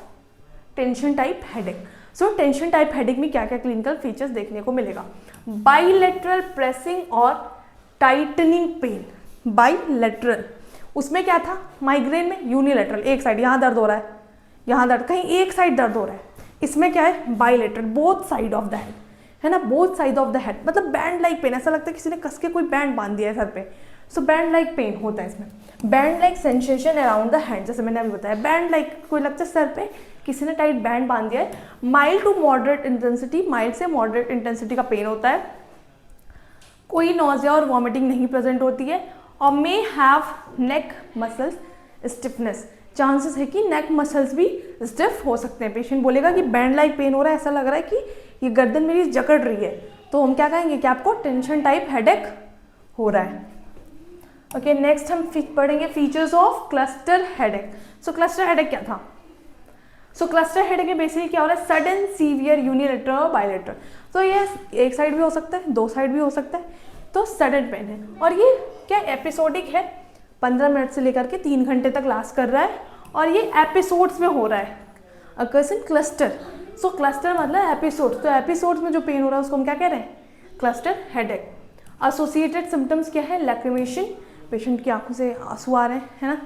tension type headache. So tension type headache में क्या क्या क्लिनिकल फीचर्स देखने को मिलेगा, बाइलेटरल प्रेसिंग और टाइटनिंग पेन, बाइलेटरल, उसमें क्या था, माइग्रेन में यूनिलेटरल, एक साइड, यहाँ दर्द हो रहा है, यहाँ दर्द, कहीं एक साइड दर्द हो रहा है, इसमें क्या है, bilateral, both side of the head, है ना, both side of the head, मतलब बैंड लाइक पेन, ऐसा लगता है किसी ने कस के कोई बैंड बांध दिया है सर पे। सो बैंड लाइक पेन होता है इसमें। Band like sensation around the hand, जैसे मैंने अभी बताया, बैंड लाइक कोई लगता है सर पे किसी ने टाइट बैंड बांध दिया है। Mild to moderate intensity, mild से मॉडरेट इंटेंसिटी का पेन होता है। कोई नॉजिया और वॉमिटिंग नहीं प्रेजेंट होती है। और may have neck muscles stiffness, chances है कि नेक मसल्स भी स्टिफ हो सकते हैं। पेशेंट बोलेगा कि बैंड लाइक पेन हो रहा है, ऐसा लग रहा है कि ये गर्दन मेरी जकड़ रही है, तो हम क्या कहेंगे कि आपको टेंशन टाइप हेडेक हो रहा है। ओके, नेक्स्ट हम पढ़ेंगे features of cluster headache. So cluster headache क्या था? सो क्लस्टर हेडेक में बेसिकली क्या हो रहा है, सडन सीवियर यूनिलेटरल और बायलेटरल। तो ये एक साइड भी हो सकता है, दो साइड भी हो सकता है, तो सडन पेन है। और ये क्या एपिसोडिक है, 15 मिनट से लेकर के 3 घंटे तक लास्ट कर रहा है, और ये एपिसोड्स में हो रहा है, occurs in cluster. So cluster मतलब एपिसोड, तो एपिसोड्स में जो पेन हो रहा है उसको हम क्या कह रहे हैं, क्लस्टर हेडेक। एसोसिएटेड सिम्टम्स क्या है, लैक्रिमेशन, पेशेंट की आंखों से आंसू आ रहे हैं, है ना,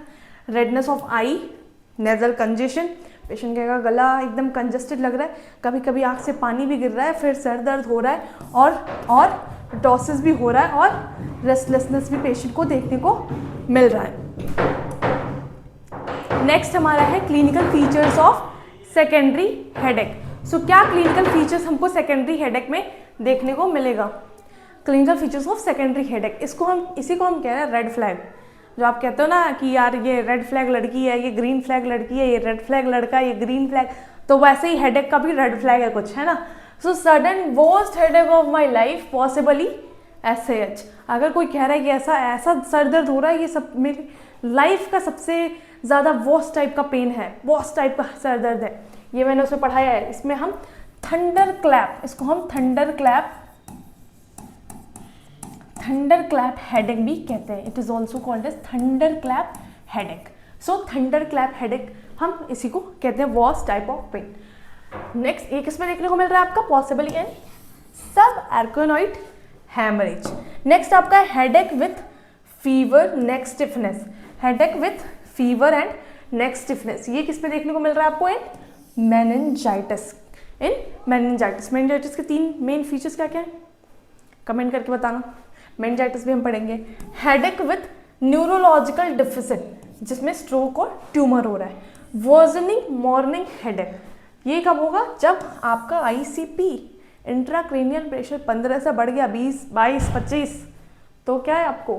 redness of I, nasal congestion, patient कहेगा गला एकदम कंजेस्टेड लग रहा है, कभी कभी आंख से पानी भी गिर रहा है, फिर सर दर्द हो रहा है, और टॉसिस भी हो रहा है, और रेस्टलेसनेस भी पेशेंट को देखने को मिल रहा है। नेक्स्ट हमारा है clinical features of secondary headache. So क्या क्लिनिकल फीचर्स हमको सेकेंडरी हेडेक में देखने को मिलेगा? Clinical features of secondary headache, इसी को हम कह रहे हैं रेड फ्लैग। जो आप कहते हो ना कि यार ये रेड फ्लैग लड़की है, ये ग्रीन फ्लैग लड़की है, ये रेड फ्लैग लड़का है, ये ग्रीन फ्लैग, तो वैसे ही हेडेक का भी रेड फ्लैग है कुछ, है ना। So sudden worst headache of my life possibly SAH। अगर कोई कह रहा है कि ऐसा सर दर्द हो रहा है, ये सब मेरी लाइफ का सबसे ज़्यादा वर्स्ट टाइप का पेन है, वर्स्ट टाइप का सर दर्द है, ये मैंने उसमें पढ़ाया है। इसमें हम थंडर क्लैप, इसको हम थंडर क्लैप हेडेक भी कहते हैं। It is also called as thunderclap headache. So thunderclap headache हम इसी को कहते हैं worst type of pain. Next एक इसमें देखने को मिल रहा है आपका पॉसिबली एंड सब आर्कोनॉइड हैमरेज। नेक्स्ट आपका headache with fever, neck stiffness, headache with fever and neck stiffness, ये किस पे देखने को मिल रहा है आपको? इन मेनिंजाइटिस। मेनिंजाइटिस के 3 मेन फीचर्स क्या क्या है, कमेंट करके बताना। मेनिंजाइटिस भी हम पढ़ेंगे। हेडेक विथ न्यूरोलॉजिकल डिफिसिट, जिसमें स्ट्रोक और ट्यूमर हो रहा है। वर्जनिंग मॉर्निंग हेडेक, ये कब होगा? जब आपका ICP इंट्राक्रेनियल प्रेशर 15 से बढ़ गया 20, 22, 25, तो क्या है आपको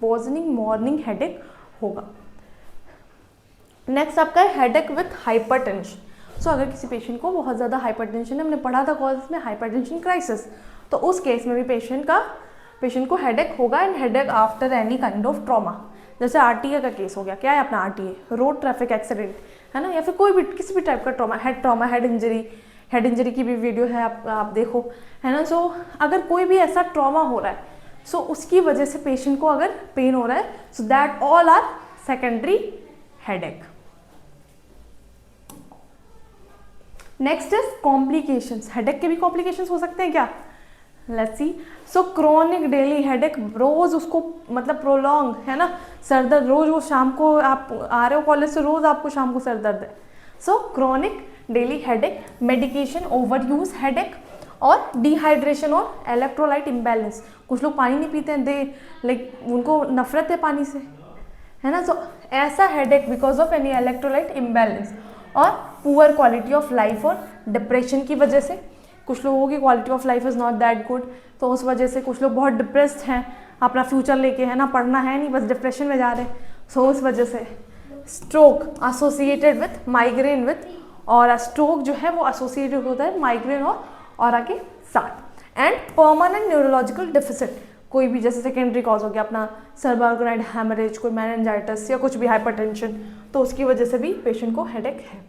वर्जनिंग मॉर्निंग हेडेक होगा। नेक्स्ट आपका है हेडेक विथ हाइपरटेंशन। सो अगर किसी पेशेंट को बहुत ज़्यादा हाइपरटेंशन है, हमने पढ़ा था कॉलेज में हाइपरटेंशन क्राइसिस, तो उस केस में भी पेशेंट को हेडेक होगा। And headache after any kind of trauma, जैसे RTA का केस हो गया, क्या है अपना RTA, रोड ट्रैफिक एक्सीडेंट, है ना, या फिर कोई भी किसी भी टाइप का ट्रॉमा, हेड इंजरी की भी वीडियो है, आप देखो, है ना। सो अगर कोई भी ऐसा ट्रॉमा हो रहा है, सो उसकी वजह से पेशेंट को अगर पेन हो रहा है, so that all are secondary headache. Next is complications. Headache के भी कॉम्प्लिकेशंस हो सकते हैं क्या? Let's see. So chronic daily headache, रोज उसको मतलब प्रोलॉन्ग, है ना, सर दर्द रोज, वो शाम को आप आ रहे हो कॉलेज से, रोज आपको शाम को सर दर्द है। So chronic daily headache, medication over use headache, और डिहाइड्रेशन और इलेक्ट्रोलाइट इम्बैलेंस। कुछ लोग पानी नहीं पीते हैं, उनको नफरत है पानी से, है ना। सो ऐसा headache because of any electrolyte imbalance, और पुअर क्वालिटी ऑफ लाइफ और डिप्रेशन की वजह से। कुछ लोगों की quality of life is not that good, तो उस वजह से कुछ लोग बहुत डिप्रेस्ड हैं अपना फ्यूचर लेके, है ना, पढ़ना है नहीं, बस डिप्रेशन में जा रहे हैं। सो उस वजह से stroke associated with migraine with, और स्ट्रोक जो है वो एसोसिएटेड होता है माइग्रेन और ऑरा के साथ। एंड परमानेंट न्यूरोलॉजिकल डिफिसिट, कोई भी जैसे सेकेंडरी कॉज हो गया अपना सर्बार्गोनाइड हैमरेज, कोई मेनिंजाइटिस या कुछ भी हाइपरटेंशन, तो उसकी वजह से भी पेशेंट को हेडेक है।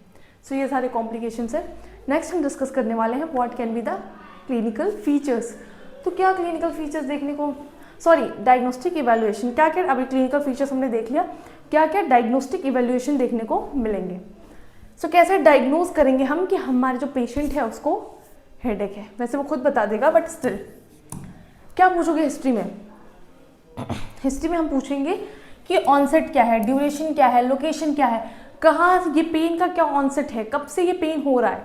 सो ये सारे कॉम्प्लिकेशंस है। नेक्स्ट हम डिस्कस करने वाले हैं what can be the clinical features. तो क्या क्लिनिकल फीचर्स देखने को, डायग्नोस्टिक इवैल्यूएशन, क्या क्या, अभी क्लिनिकल फीचर्स हमने देख लिया, क्या क्या डायग्नोस्टिक इवैल्यूएशन देखने को मिलेंगे। सो कैसे डायग्नोज करेंगे हम कि हमारे जो पेशेंट है उसको हेडेक है? वैसे वो खुद बता देगा, बट स्टिल क्या पूछोगे हिस्ट्री में? हिस्ट्री में हम पूछेंगे कि ऑनसेट क्या है, ड्यूरेशन क्या है, लोकेशन क्या है, कहाँ ये पेन का क्या ऑनसेट है, कब से ये पेन हो रहा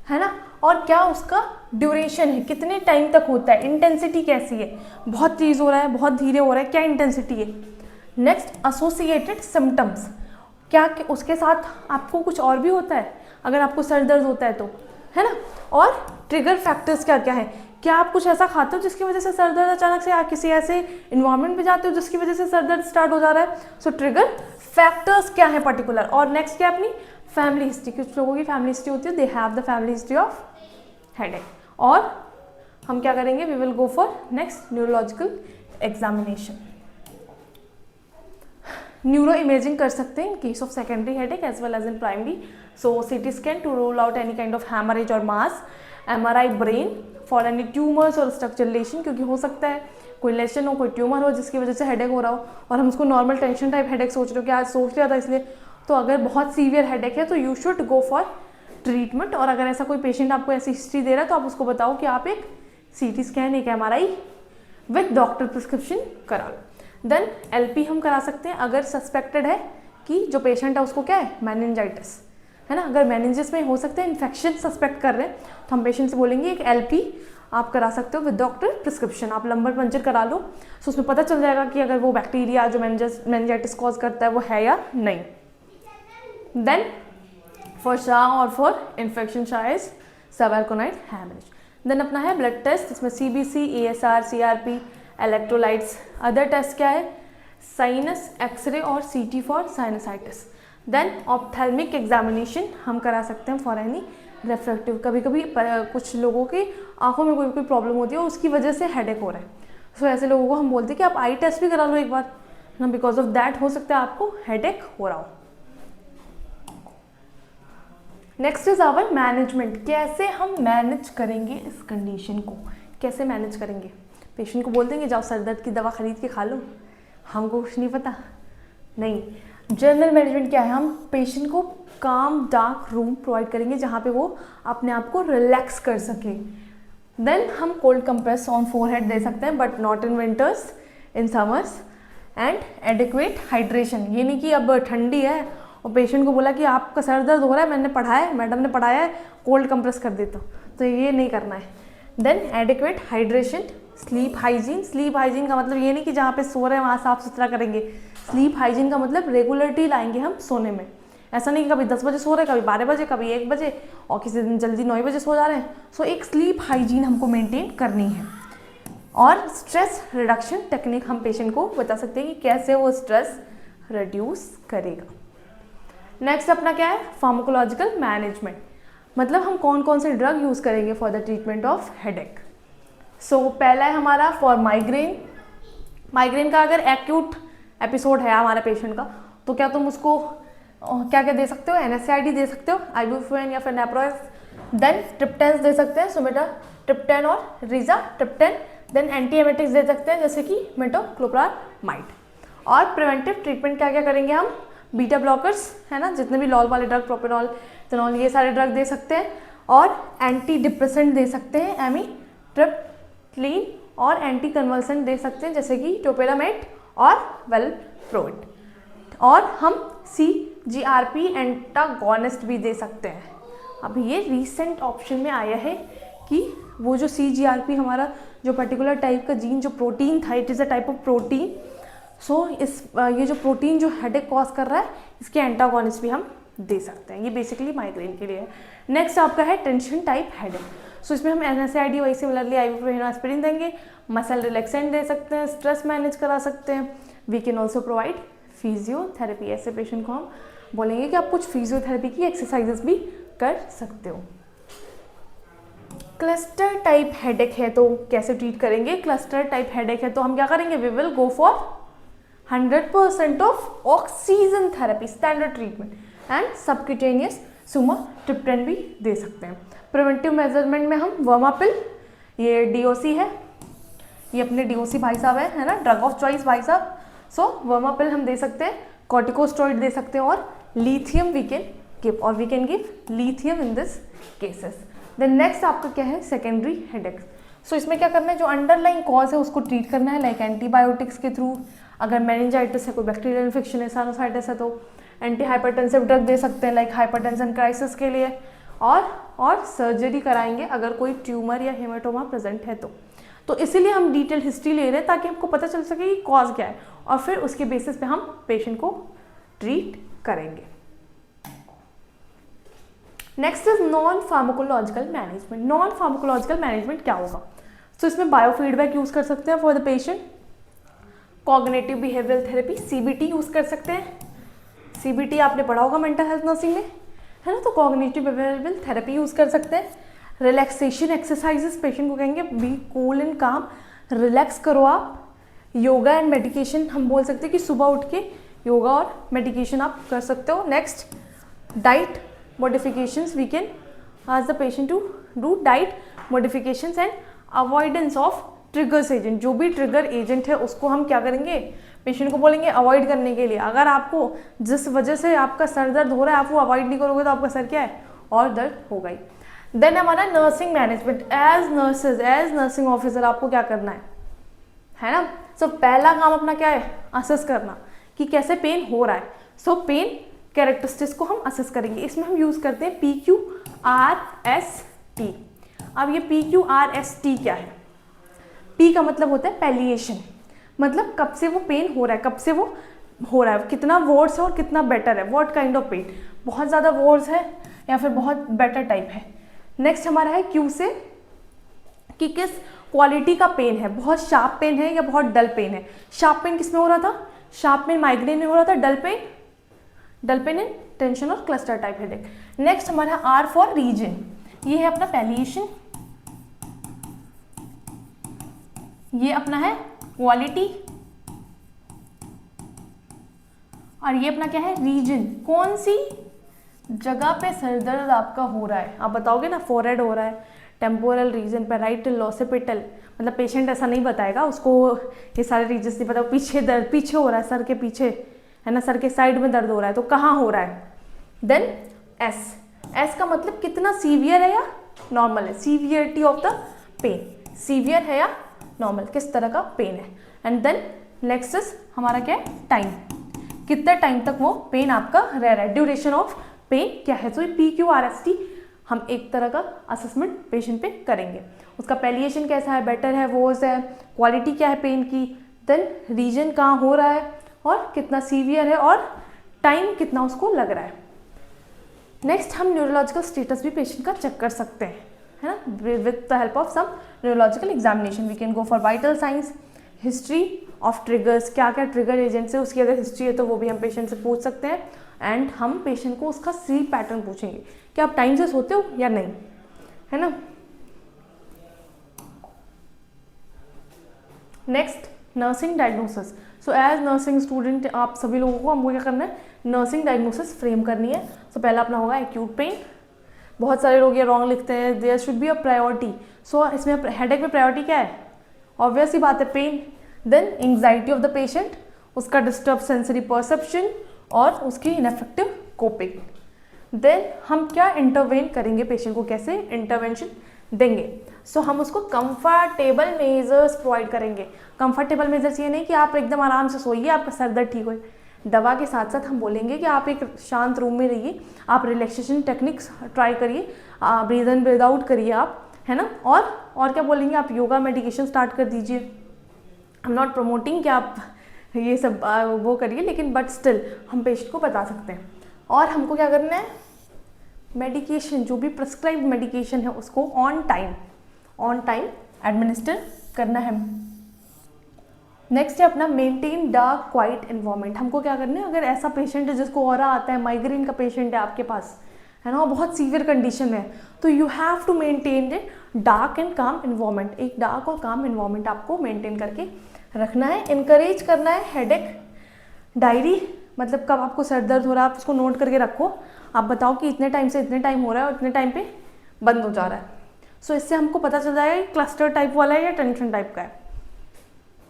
है ना, और क्या उसका ड्यूरेशन है, कितने टाइम तक होता है, इंटेंसिटी कैसी है, बहुत तेज़ हो रहा है, बहुत धीरे हो रहा है, क्या इंटेंसिटी है। नेक्स्ट एसोसिएटेड सिम्टम्स, क्या उसके साथ आपको कुछ और भी होता है, अगर आपको सर दर्द होता है तो, है ना। और ट्रिगर फैक्टर्स क्या क्या है, क्या आप कुछ ऐसा खाते हो जिसकी वजह से सर दर्द अचानक से, आप किसी ऐसे इन्वायरमेंट में जाते हो जिसकी वजह से सर दर्द स्टार्ट हो जा रहा है। सो ट्रिगर फैक्टर्स क्या है पर्टिकुलर। और नेक्स्ट क्या अपनी फैमिली हिस्ट्री, कुछ लोगों की फैमिली हिस्ट्री होती है, they have the family history of headache. और हम क्या करेंगे, we will go for next neurological examination. Neuro imaging कर सकते हैं in case of secondary headache as well as in primary. So CT scan to rule out any kind of haemorrhage और mass, MRI brain for any tumours और structural lesion, क्योंकि हो सकता है कोई लेशन हो, कोई ट्यूमर हो जिसकी वजह से हेडेक हो रहा हो और हम उसको नॉर्मल टेंशन टाइप हेडेक सोच रहे हो कि आज सोच लिया था इसलिए। तो अगर बहुत सीवियर हेडेक है तो you should go for treatment. और अगर ऐसा कोई पेशेंट आपको ऐसी हिस्ट्री दे रहा है तो आप उसको बताओ कि आप एक CT स्कैन, एक MRI विद डॉक्टर प्रिस्क्रिप्शन करा लो। देन LP हम करा सकते हैं अगर सस्पेक्टेड है कि जो पेशेंट है उसको क्या है, मेनिंजाइटिस, है ना। अगर मेनिंजिस में हो सकता है इन्फेक्शन सस्पेक्ट कर रहे हैं तो हम पेशेंट से बोलेंगे एक LP आप करा सकते हो विद डॉक्टर प्रिस्क्रिप्शन। आप लंबर पंचर करा लो, तो उसमें पता चल जाएगा कि अगर वो बैक्टीरिया जो मेनिंजाइटिस कॉज करता है वो है या नहीं। देन फॉर शाह और फॉर इन्फेक्शन शाह इज सबारकोनाइट हैमरेज। देन अपना है ब्लड टेस्ट, इसमें CBC, ASR, CRP, electrolytes. Other test क्या है, साइनस एक्सरे और CT for sinusitis. Then ophthalmic examination हम करा सकते हैं फॉर एनी रेफ्रेक्टिव, कभी कभी कुछ लोगों की आंखों में कोई प्रॉब्लम होती है उसकी वजह से हेडेक हो रहा है। सो ऐसे लोगों को हम बोलते हैं कि आप आई टेस्ट भी करा लो एक बार ना, बिकॉज ऑफ दैट हो सकता है आपको हेडेक हो रहा हो। नेक्स्ट इज आवर मैनेजमेंट, कैसे हम मैनेज करेंगे इस कंडीशन को, कैसे मैनेज करेंगे। पेशेंट को बोल देंगे जाओ सर दर्द की दवा खरीद के खा लो, हमको कुछ नहीं पता, नहीं। जनरल मैनेजमेंट क्या है, हम पेशेंट को काम डार्क रूम प्रोवाइड करेंगे जहाँ पे वो अपने आप को रिलैक्स कर सके। देन हम कोल्ड कंप्रेस ऑन फोरहेड दे सकते हैं but not in winters, in summers. And adequate hydration, ये नहीं कि अब ठंडी है और पेशेंट को बोला कि आपका सर दर्द हो रहा है, मैंने पढ़ाया है, मैडम ने पढ़ाया है, कोल्ड कंप्रेस कर देता हूँ, तो ये नहीं करना है। Then adequate hydration. Sleep hygiene, sleep hygiene का मतलब ये नहीं कि जहाँ पे सो रहे हैं वहाँ साफ सुथरा करेंगे। स्लीप हाइजीन का मतलब रेगुलरिटी लाएंगे हम सोने में। ऐसा नहीं कि कभी 10 बजे सो रहे हैं, कभी 12 बजे, कभी 1 बजे और किसी दिन जल्दी 9 बजे सो जा रहे हैं। सो एक स्लीप हाइजीन हमको मेंटेन करनी है। और स्ट्रेस रिडक्शन टेक्निक हम पेशेंट को बता सकते हैं कि कैसे वो स्ट्रेस रिड्यूस करेगा। नेक्स्ट अपना क्या है, फार्माकोलॉजिकल मैनेजमेंट, मतलब हम कौन कौन से ड्रग यूज़ करेंगे for the treatment of headache. So पहला है हमारा फॉर माइग्रेन। माइग्रेन का अगर एक्यूट एपिसोड है हमारे पेशेंट का तो क्या तुम उसको क्या क्या दे सकते हो, NSAID दे सकते हो, आइबुप्रोफेन या फिर नेप्रोएस। देन ट्रिप्टेंस दे सकते हैं, सुमेटा ट्रिप्टेन और रीजा ट्रिप्टेन। देन एंटीएमेटिक्स दे सकते हैं जैसे कि मेटोक्लोप्रामाइड। और प्रिवेंटिव ट्रीटमेंट क्या क्या करेंगे हम, बीटा ब्लॉकर्स है ना, जितने भी लॉल वाले ड्रग, प्रोपेनॉल, इथेनॉल, ये सारे ड्रग दे सकते हैं। और एंटी डिप्रेसेंट दे सकते हैं, एमीट्रिप्टिलिन, और एंटी कन्वल्सेंट दे सकते हैं जैसे कि टोपेरामेट और वेलप्रोइड। और हम CGRP एंटागोनिस्ट भी दे सकते हैं। अब ये रिसेंट ऑप्शन में आया है कि वो जो CGRP हमारा जो पर्टिकुलर टाइप का जीन जो प्रोटीन था, it is a type of protein. So ये जो प्रोटीन जो हेडेक कॉज कर रहा है इसके एंटागोनिस्ट भी हम दे सकते हैं। ये बेसिकली माइग्रेन के लिए है। नेक्स्ट आपका है टेंशन टाइप हेडेक। सो इसमें हम NSAID वही सिमिलरली आइबुप्रोफेन एस्पिरिन देंगे, मसल रिलैक्सेंट दे सकते हैं, स्ट्रेस मैनेज करा सकते हैं। We can also provide physiotherapy, ऐसे पेशेंट को हम बोलेंगे कि आप कुछ फिजियोथेरेपी की एक्सरसाइजेस भी कर सकते हो। क्लस्टर टाइप हेडेक है तो कैसे ट्रीट करेंगे, क्लस्टर टाइप हेडेक है तो हम क्या करेंगे, we will go for 100% of oxygen therapy standard treatment and subcutaneous sumatriptan भी दे सकते हैं। प्रिवेंटिव मेजरमेंट में हम वर्मापिल, ये DOC है, ये अपने DOC भाई साहब है ना, ड्रग ऑफ चॉइस भाई साहब। सो वर्मापिल हम दे सकते हैं, कॉर्टिकोस्टेरॉइड दे सकते हैं और लिथियम वी कैन गिव, और we can give lithium in this cases. Then next आपका क्या है, सेकेंडरी हेडेक। सो इसमें क्या करना है, जो अंडरलाइन कॉज है उसको ट्रीट करना है, लाइक एंटीबायोटिक्स के थ्रू। अगर मेनिंजाइटिस है, कोई बैक्टीरियल इन्फेक्शन है, साइनोसाइटिस है तो एंटी हाइपरटेंसिव ड्रग दे सकते हैं, लाइक हाइपरटेंशन क्राइसिस के लिए। और सर्जरी कराएंगे अगर कोई ट्यूमर या हेमाटोमा प्रेजेंट है तो इसीलिए हम डिटेल हिस्ट्री ले रहे हैं ताकि हमको पता चल सके कि कॉज क्या है और फिर उसके बेसिस पे हम पेशेंट को ट्रीट करेंगे। Next is non pharmacological management. Non pharmacological management क्या होगा? तो इसमें बायोफीडबैक यूज कर सकते हैं for the patient, cognitive behavioural therapy CBT use कर सकते हैं। सीबीटी आपने पढ़ा होगा मेंटल हेल्थ नर्सिंग में, है ना, तो कॉग्निटिव बिहेवियरल थेरेपी यूज कर सकते हैं। रिलैक्सेशन एक्सरसाइजेस, पेशेंट को कहेंगे बी कूल एंड काम, रिलैक्स करो आप। योगा एंड मेडिकेशन, हम बोल सकते हैं कि सुबह उठ के योगा और मेडिकेशन आप कर सकते हो। Next diet modifications, we can ask the patient to do diet modifications and avoidance of triggers agent. जो भी ट्रिगर एजेंट है उसको हम क्या करेंगे, पेशेंट को बोलेंगे अवॉइड करने के लिए। अगर आपको जिस वजह से आपका सर दर्द हो रहा है आप वो अवॉइड नहीं करोगे तो आपका सर क्या है, और दर्द होगा ही। देन हमारा nursing management, as nurses, as nursing officer आपको क्या करना है ना। सो पहला काम अपना क्या है, असेस करना कि कैसे पेन हो रहा है। सो पेन कैरेक्टरिस्टिक्स को हम असेस करेंगे। इसमें हम यूज करते हैं PQRST। अब ये PQRST क्या है? P का मतलब होता है पैलिएशन, मतलब कब से वो पेन हो रहा है, कब से वो हो रहा है, कितना वर्ड्स है और कितना बेटर है, व्हाट काइंड ऑफ पेन, बहुत ज़्यादा वर्ड्स है या फिर बहुत बेटर टाइप है। नेक्स्ट हमारा है Q से कि किस क्वालिटी का पेन है, बहुत शार्प पेन है या बहुत डल पेन है। शार्प पेन किस में हो रहा था? शार्प पेन माइग्रेन में हो रहा था। डल पेन इन टेंशन और क्लस्टर टाइप हेडेक। नेक्स्ट हमारा R फॉर रीजन, ये है अपना पैलिएशन, ये अपना है क्वालिटी और ये अपना क्या है, रीजन। कौन सी जगह पे सर दर्द आपका हो रहा है, आप बताओगे ना, फोरहेड हो रहा है, टेम्पोरल रीजन, पैराइटल, ऑसिपिटल, मतलब पेशेंट ऐसा नहीं बताएगा, उसको ये सारे रीजन नहीं पता। पीछे दर्द, पीछे हो रहा है, सर के पीछे है ना, सर के साइड में दर्द हो रहा है, तो कहाँ हो रहा है। देन एस का मतलब कितना सीवियर है या नॉर्मल है, severity of the pain, severe है या नॉर्मल, किस तरह का पेन है। एंड देन नेक्स्ट इज हमारा क्या है, टाइम, कितने टाइम तक वो पेन आपका रह रहा है, ड्यूरेशन ऑफ पेन क्या है। तो PQRST हम एक तरह का असेसमेंट पेशेंट पे करेंगे। उसका पैलिएशन कैसा है, बेटर है, वोर्स है, क्वालिटी क्या है पेन की, देन रीजन कहाँ हो रहा है और कितना सीवियर है और टाइम कितना उसको लग रहा है। नेक्स्ट हम न्यूरोलॉजिकल स्टेटस भी पेशेंट का चेक कर सकते हैं, है ना, with the help of some neurological examination. We can go for vital signs, history of triggers, क्या क्या ट्रिगर एजेंट्स है, उसकी अगर हिस्ट्री है तो वो भी हम पेशेंट से पूछ सकते हैं। एंड हम पेशेंट को उसका स्लीप पैटर्न पूछेंगे कि आप टाइम से सोते हो या नहीं, है ना। Next nursing diagnosis. So as nursing student आप सभी लोगों को हमको क्या करना है, नर्सिंग डायग्नोसिस फ्रेम करनी है। सो पहला अपना होगा एक्यूट पेन, बहुत सारे लोग ये रॉन्ग लिखते हैं, there should be a priority. So इसमें हेडेक में प्रायोरिटी क्या है, ऑब्वियस ही बात है pain. Then anxiety of the patient, उसका डिस्टर्ब सेंसरी परसेप्शन और उसकी इनफेक्टिव कोपिंग। देन हम क्या इंटरवेन करेंगे, पेशेंट को कैसे इंटरवेंशन देंगे। सो हम उसको कंफर्टेबल मेजर्स प्रोवाइड करेंगे। कंफर्टेबल मेजर्स ये नहीं कि आप एकदम आराम से सोइए आपका सर दर्द ठीक हो, दवा के साथ साथ हम बोलेंगे कि आप एक शांत रूम में रहिए, आप रिलैक्सेशन टेक्निक्स ट्राई करिए, ब्रीद इन ब्रीद आउट करिए आप, है ना। और क्या बोलेंगे, आप योगा मेडिकेशन स्टार्ट कर दीजिए। आई एम नॉट प्रमोटिंग कि आप ये सब वो करिए, लेकिन बट स्टिल हम पेशेंट को बता सकते हैं। और हमको क्या करना है, मेडिकेशन जो भी प्रिस्क्राइब्ड मेडिकेशन है उसको ऑन टाइम एडमिनिस्टर करना है। नेक्स्ट है अपना मेंटेन डार्क क्वाइट एनवायरनमेंट। हमको क्या करना है, अगर ऐसा पेशेंट है जिसको ऑरा आता है, माइग्रेन का पेशेंट है आपके पास, है ना, बहुत सीवियर कंडीशन में, तो you have to maintain a dark and calm environment. एक डार्क और काम एनवायरनमेंट आपको मेंटेन करके रखना है। इनकरेज करना है हेडेक डायरी, मतलब कब आपको सर दर्द हो रहा है आप उसको नोट करके रखो, आप बताओ कि इतने टाइम से इतने टाइम हो रहा है और इतने टाइम पे बंद हो जा रहा है। सो इससे हमको पता चल जाएगा कि क्लस्टर टाइप वाला है या टेंशन टाइप का है।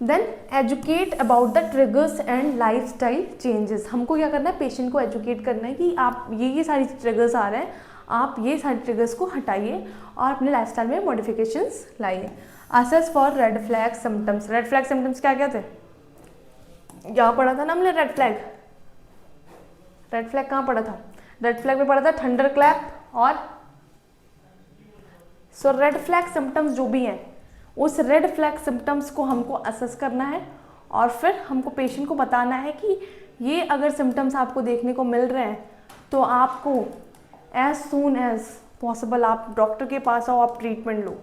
Then educate about the triggers and lifestyle changes. हमको क्या करना है, पेशेंट को एजुकेट करना है कि आप ये सारी ट्रिगर्स आ रहे हैं, आप ये सारे ट्रिगर्स को हटाइए और अपने लाइफस्टाइल में मॉडिफिकेशंस लाइए। Assess for red flag symptoms. Red flag symptoms क्या क्या थे, यहाँ पढ़ा था ना हमने रेड फ्लैग। रेड फ्लैग कहाँ पढ़ा था, रेड फ्लैग में पढ़ा था थंडर क्लैप और सो रेड फ्लैग सिम्टम्स जो भी हैं, उस रेड फ्लैग सिम्टम्स को हमको असेस करना है और फिर हमको पेशेंट को बताना है कि ये अगर सिम्टम्स आपको देखने को मिल रहे हैं तो आपको एज सून एज पॉसिबल आप डॉक्टर के पास आओ, आप ट्रीटमेंट लो,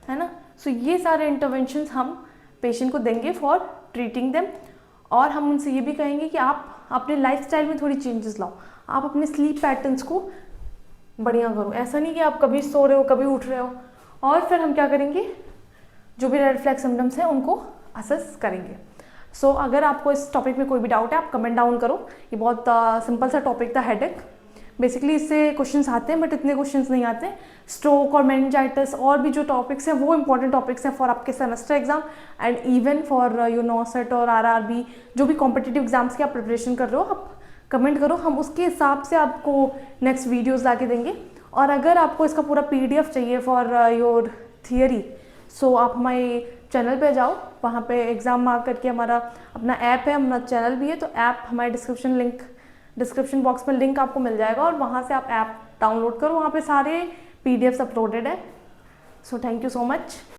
है ना। सो ये सारे इंटरवेंशंस हम पेशेंट को देंगे फॉर ट्रीटिंग देम। और हम उनसे ये भी कहेंगे कि आप अपने लाइफस्टाइल में थोड़ी चेंजेस लाओ, आप अपने स्लीप पैटर्न्स को बढ़िया करो। ऐसा नहीं कि आप कभी सो रहे हो कभी उठ रहे हो। और फिर हम क्या करेंगे, जो भी रेड फ्लैग सिम्टम्स हैं उनको असेस करेंगे। सो अगर आपको इस टॉपिक में कोई भी डाउट है आप कमेंट डाउन करो। ये बहुत सिंपल सा टॉपिक था, हेडेक। बेसिकली इससे क्वेश्चंस आते हैं बट इतने क्वेश्चंस नहीं आते। स्ट्रोक और मेनिंजाइटिस और भी जो टॉपिक्स हैं वो इंपॉर्टेंट टॉपिक्स हैं फॉर आपके semester exam and even for your NORCET और आरआरबी, जो भी कॉम्पिटिटिव एग्जाम्स की आप प्रिपरेशन कर रहे हो। आप कमेंट करो, हम उसके हिसाब से आपको नेक्स्ट वीडियोज़ ला के देंगे। और अगर आपको इसका पूरा PDF चाहिए फॉर योर थियरी, सो आप हमारे चैनल पे जाओ, वहाँ पे एग्ज़ाम मार्क करके हमारा अपना ऐप है, हमारा चैनल भी है। तो ऐप हमारे डिस्क्रिप्शन बॉक्स में लिंक आपको मिल जाएगा और वहाँ से आप ऐप डाउनलोड करो, वहाँ पे सारे PDFs अपलोडेड है। So thank you so much.